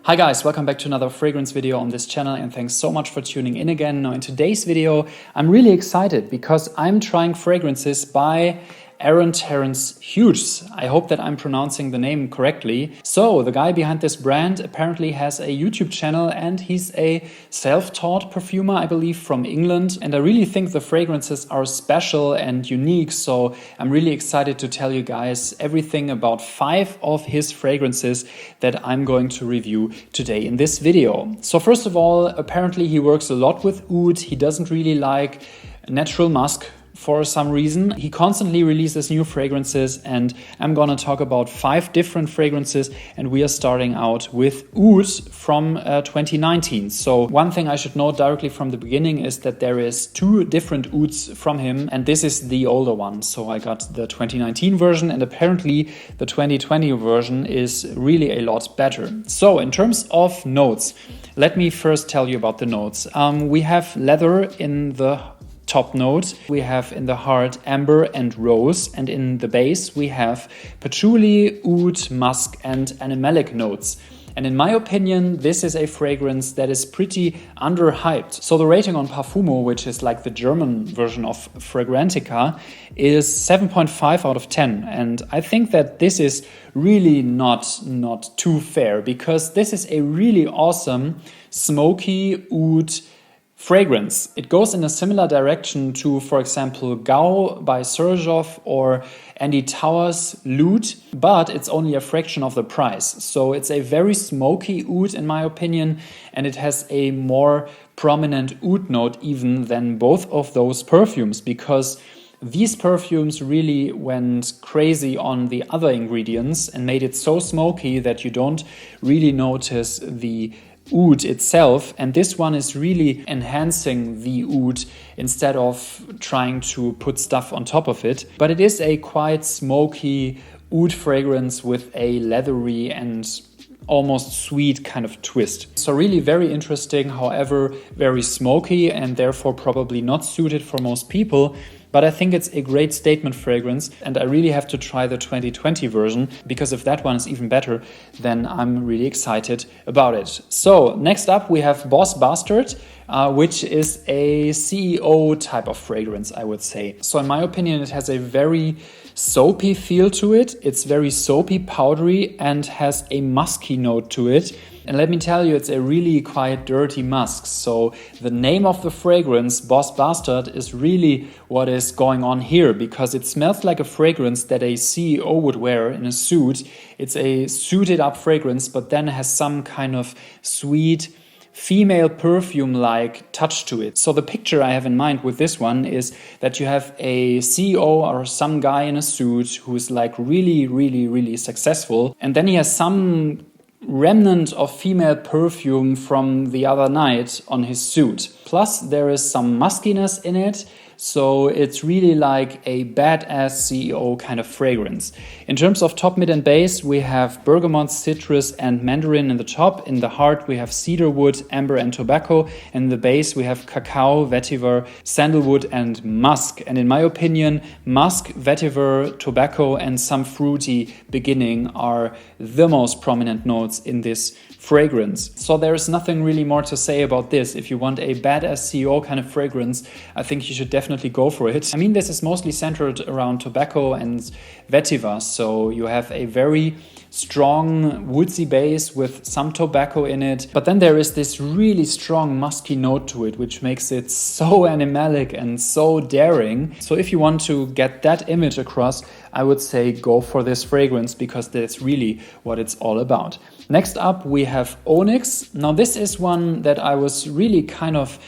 Hi guys, welcome back to another fragrance video on this channel and thanks so much for tuning in again. Now in today's video, I'm really excited because I'm trying fragrances by TERENCE Hughes. I hope that I'm pronouncing the name correctly. So the guy behind this brand apparently has a YouTube channel and he's a self-taught perfumer, I believe, from England. And I really think the fragrances are special and unique. So I'm really excited to tell you guys everything about 5 of his fragrances that I'm going to review today in this video. So first of all, apparently he works a lot with oud. He doesn't really like natural musk for some reason. He constantly releases new fragrances and I'm gonna talk about 5 different fragrances and we are starting out with ooze from 2019. So one thing I should note directly from the beginning is that there is 2 different ouds from him and this is the older one. So I got the 2019 version and apparently the 2020 version is really a lot better. So in terms of notes, let me first tell you about the notes. We have leather in the top note, we have in the heart amber and rose, and in the base we have patchouli, oud, musk and animalic notes. And in my opinion, this is a fragrance that is pretty underhyped. So the rating on Parfumo, which is like the German version of Fragrantica, is 7.5 out of 10. And I think that this is really not too fair because this is a really awesome smoky oud fragrance. It goes in a similar direction to, for example, Gau by Surjov or Andy Towers' Loot, but it's only a fraction of the price. So it's a very smoky oud in my opinion, and it has a more prominent oud note even than both of those perfumes, because these perfumes really went crazy on the other ingredients and made it so smoky that you don't really notice the oud itself, and this one is really enhancing the oud instead of trying to put stuff on top of it. But it is a quite smoky oud fragrance with a leathery and almost sweet kind of twist. So really very interesting, however very smoky and therefore probably not suited for most people. But I think it's a great statement fragrance and I really have to try the 2020 version because if that one is even better, then I'm really excited about it. So next up we have Boss Bastard, which is a CEO type of fragrance, I would say. So in my opinion, it has a very soapy feel to it. It's very soapy, powdery and has a musky note to it. And let me tell you, it's a really quite dirty musk. So the name of the fragrance, Boss Bastard, is really what is going on here because it smells like a fragrance that a CEO would wear in a suit. It's a suited up fragrance, but then has some kind of sweet female perfume-like touch to it. So the picture I have in mind with this one is that you have a CEO or some guy in a suit who's like really successful, and then he has some remnant of female perfume from the other night on his suit. Plus there is some muskiness in it, so it's really like a badass CEO kind of fragrance. In terms of top, mid and base, we have bergamot, citrus and mandarin in the top. In the heart we have cedarwood, amber and tobacco. In the base we have cacao, vetiver, sandalwood and musk. And in my opinion, musk, vetiver, tobacco and some fruity beginning are the most prominent notes in this fragrance. So there is nothing really more to say about this. If you want a badass CEO kind of fragrance, I think you should definitely go for it. I mean, this is mostly centered around tobacco and vetiver, so you have a very strong woodsy base with some tobacco in it, but then there is this really strong musky note to it, which makes it so animalic and so daring. So if you want to get that image across, I would say go for this fragrance because that's really what it's all about. Next up we have Onyx. Now this is one that I was really kind of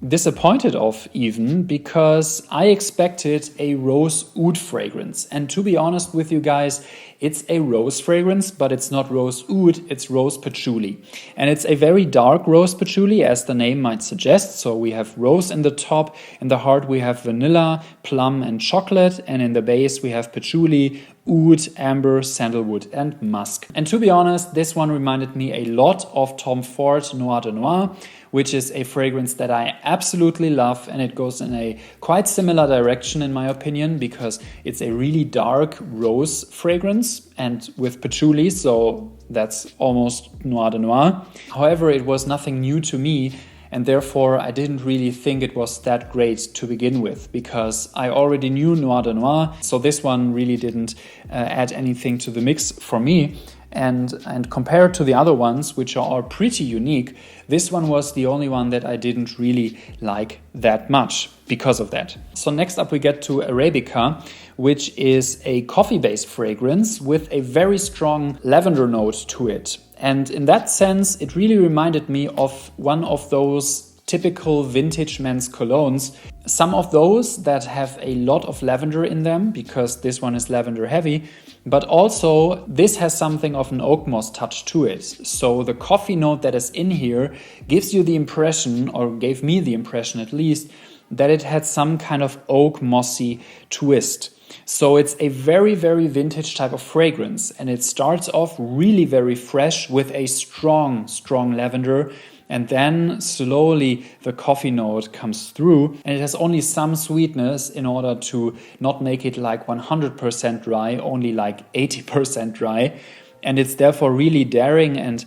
disappointed of even because I expected a rose oud fragrance, and to be honest with you guys, it's a rose fragrance, but it's not rose oud, it's rose patchouli. And it's a very dark rose patchouli, as the name might suggest. So we have rose in the top, in the heart we have vanilla, plum and chocolate, and in the base we have patchouli, oud, amber, sandalwood and musk. And to be honest, this one reminded me a lot of Tom Ford Noir de Noir, which is a fragrance that I absolutely love, and it goes in a quite similar direction in my opinion, because it's a really dark rose fragrance and with patchouli, so that's almost Noir de Noir. However, it was nothing new to me, and therefore I didn't really think it was that great to begin with, because I already knew Noir de Noir, so this one really didn't add anything to the mix for me. And compared to the other ones, which are all pretty unique, this one was the only one that I didn't really like that much because of that. So next up we get to Arabica, which is a coffee-based fragrance with a very strong lavender note to it. And in that sense, it really reminded me of one of those typical vintage men's colognes. Some of those that have a lot of lavender in them, because this one is lavender heavy, but also this has something of an oak moss touch to it. So the coffee note that is in here gives you the impression, or gave me the impression at least, that it had some kind of oak mossy twist. So it's a very, very vintage type of fragrance, and it starts off really very fresh with a strong lavender, and then slowly the coffee note comes through, and it has only some sweetness in order to not make it like 100% dry, only like 80% dry. And it's therefore really daring and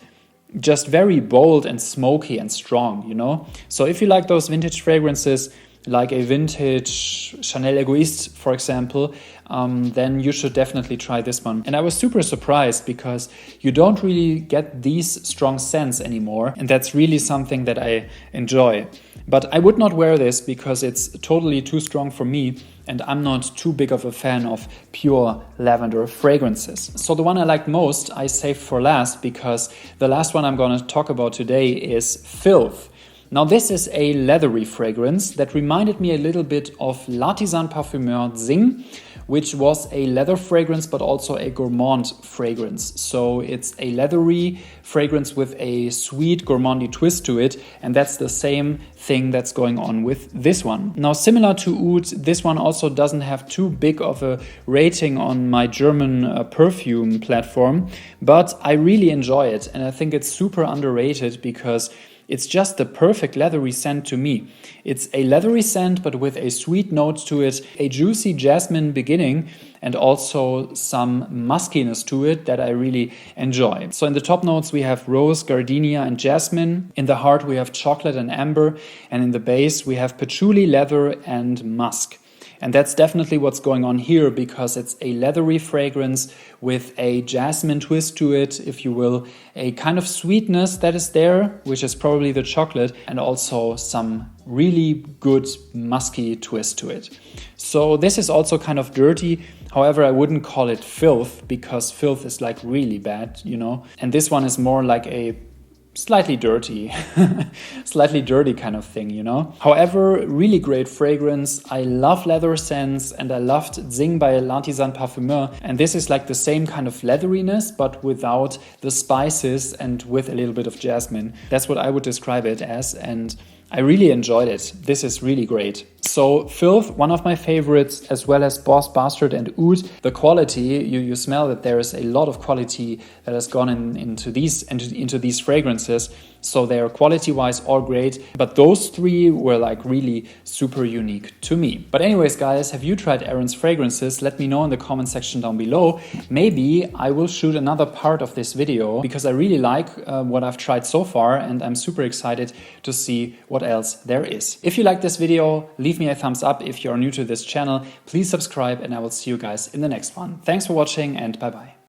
just very bold and smoky and strong, you know? So if you like those vintage fragrances, like a vintage Chanel Egoiste, for example, then you should definitely try this one. And I was super surprised because you don't really get these strong scents anymore, and that's really something that I enjoy. But I would not wear this because it's totally too strong for me, and I'm not too big of a fan of pure lavender fragrances. So the one I like most I saved for last, because the last one I'm going to talk about today is Filth. Now this is a leathery fragrance that reminded me a little bit of L'Artisan Parfumeur Zing, which was a leather fragrance but also a gourmand fragrance. So it's a leathery fragrance with a sweet gourmandy twist to it, and that's the same thing that's going on with this one. Now similar to oud, this one also doesn't have too big of a rating on my German perfume platform, but I really enjoy it, and I think it's super underrated because it's just the perfect leathery scent to me. It's a leathery scent, but with a sweet note to it, a juicy jasmine beginning, and also some muskiness to it that I really enjoy. So in the top notes we have rose, gardenia and jasmine. In the heart we have chocolate and amber, and in the base we have patchouli, leather and musk. And that's definitely what's going on here, because it's a leathery fragrance with a jasmine twist to it, if you will, a kind of sweetness that is there, which is probably the chocolate, and also some really good musky twist to it. So this is also kind of dirty. However, I wouldn't call it filth, because filth is like really bad, you know. And this one is more like a slightly dirty kind of thing, you know. However, really great fragrance. I love leather scents, and I loved Zing by L'Artisan Parfumeur, and this is like the same kind of leatheriness but without the spices and with a little bit of jasmine. That's what I would describe it as, and I really enjoyed it. This is really great. So Filth, one of my favorites, as well as Boss Bastard and Oud. The quality, you smell that there is a lot of quality that has gone into these fragrances. So they are quality-wise all great, but those three were like really super unique to me. But anyways, guys, have you tried Aaron's fragrances? Let me know in the comment section down below. Maybe I will shoot another part of this video, because I really like what I've tried so far, and I'm super excited to see what else there is. If you like this video, leave me a thumbs up. If you're new to this channel, please subscribe, and I will see you guys in the next one. Thanks for watching, and bye-bye.